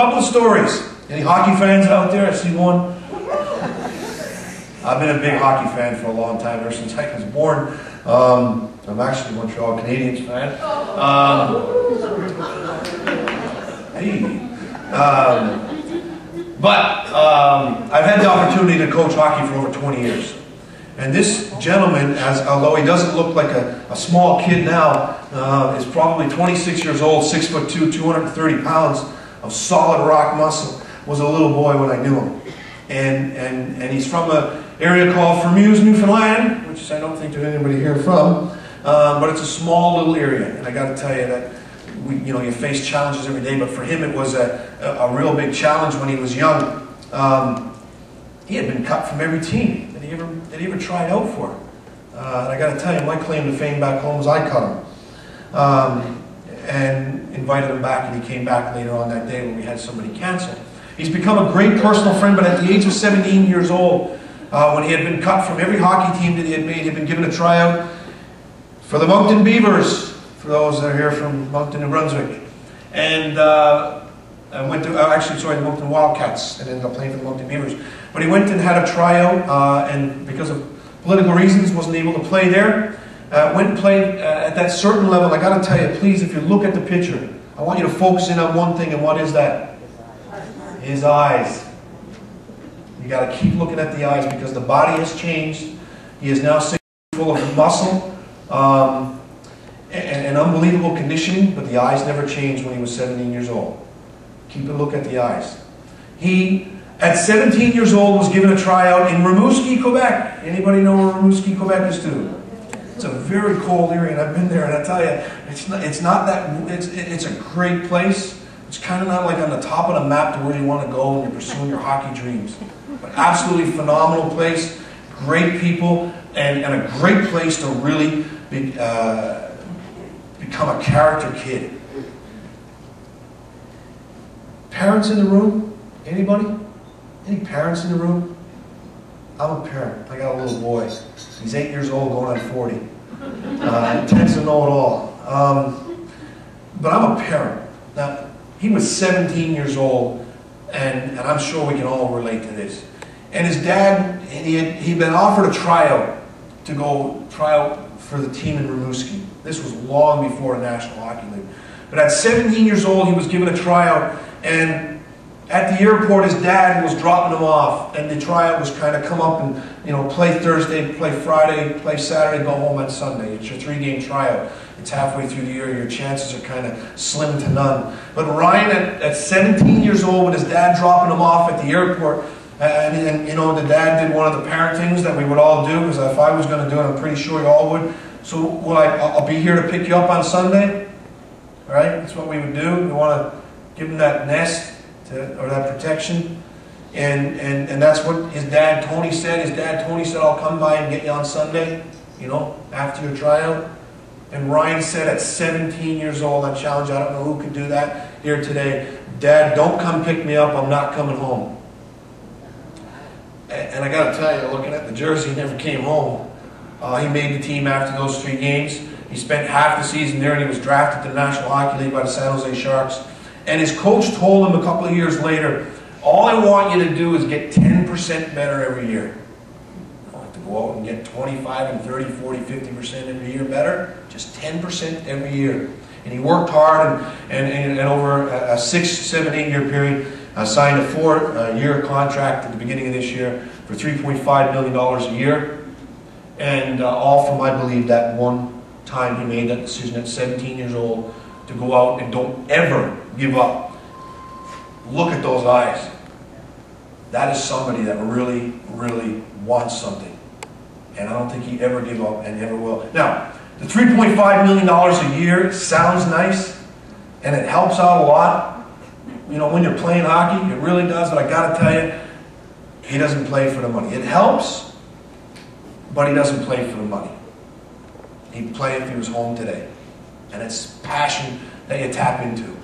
Couple of stories. Any hockey fans out there? I see one. I've been a big hockey fan for a long time, ever since I was born. I'm actually a Montreal Canadiens fan. I've had the opportunity to coach hockey for over 20 years. And this gentleman, although he doesn't look like a small kid now, is probably 26 years old, 6'2", 230 pounds of solid rock muscle, was a little boy when I knew him. And he's from an area called Fermuse, Newfoundland, which I don't think there's anybody here from, but it's a small little area. And I got to tell you that you face challenges every day, but for him it was a real big challenge when he was young. He had been cut from every team that he ever tried out for. And I got to tell you, my claim to fame back home was I cut him. And invited him back, and he came back later on that day when we had somebody cancel. He's become a great personal friend, but at the age of 17 years old, when he had been cut from every hockey team that he had made, he had been given a tryout for the Moncton Beavers, for those that are here from Moncton, New Brunswick. And I went to, the Moncton Wildcats, and ended up playing for the Moncton Beavers. But he went and had a tryout, and because of political reasons, wasn't able to play there. Went and played at that certain level. I got to tell you, please, if you look at the picture, I want you to focus in on one thing, and what is that? His eyes. You got to keep looking at the eyes, because the body has changed. He is now full of muscle and unbelievable conditioning, but the eyes never changed when he was 17 years old. Keep a look at the eyes. He, at 17 years old, was given a tryout in Rimouski, Quebec. Anybody know where Rimouski, Quebec is to? It's a very cold area, and I've been there, and I tell you, it's a great place. It's kind of not like on the top of the map to where you want to go when you're pursuing your hockey dreams. But absolutely phenomenal place, great people, and a great place to really become a character kid. Parents in the room? Anybody? Any parents in the room? I'm a parent. I got a little boy. He's 8 years old, going on 40. He tends to know it all. But I'm a parent. Now, he was 17 years old, and I'm sure we can all relate to this. And his dad, he'd been offered a tryout to go try out for the team in Rimouski. This was long before the National Hockey League. But at 17 years old, he was given a tryout, and at the airport, his dad was dropping him off, and the tryout was kind of come up and play Thursday, play Friday, play Saturday, go home on Sunday. It's your 3-game tryout. It's halfway through the year. Your chances are kind of slim to none. But Ryan, at 17 years old, with his dad dropping him off at the airport, and the dad did one of the parent things that we would all do, because if I was going to do it, I'm pretty sure you all would. So I'll be here to pick you up on Sunday. All right, that's what we would do. We want to give him that nest. Or that protection, and that's what his dad Tony said. His dad Tony said, "I'll come by and get you on Sunday, after your tryout." And Ryan said, at 17 years old, I challenge you, I don't know who could do that here today. Dad, don't come pick me up. I'm not coming home. And I got to tell you, looking at the jersey, he never came home. He made the team after those 3 games. He spent half the season there, and he was drafted to the National Hockey League by the San Jose Sharks. And his coach told him a couple of years later, all I want you to do is get 10% better every year. You don't have to go out and get 25 and 30, 40, 50% every year better. Just 10% every year. And he worked hard, and over a 6, 7, 8 year period, signed a 4-year contract at the beginning of this year for $3.5 million a year. And all from, I believe, that one time he made that decision at 17 years old to go out and don't ever give up. Look at those eyes. That is somebody that really, really wants something. And I don't think he ever give up and never will. Now, the $3.5 million a year sounds nice, and it helps out a lot. When you're playing hockey, it really does, but I got to tell you, he doesn't play for the money. It helps, but he doesn't play for the money. He'd play if he was home today. And it's passion that you tap into.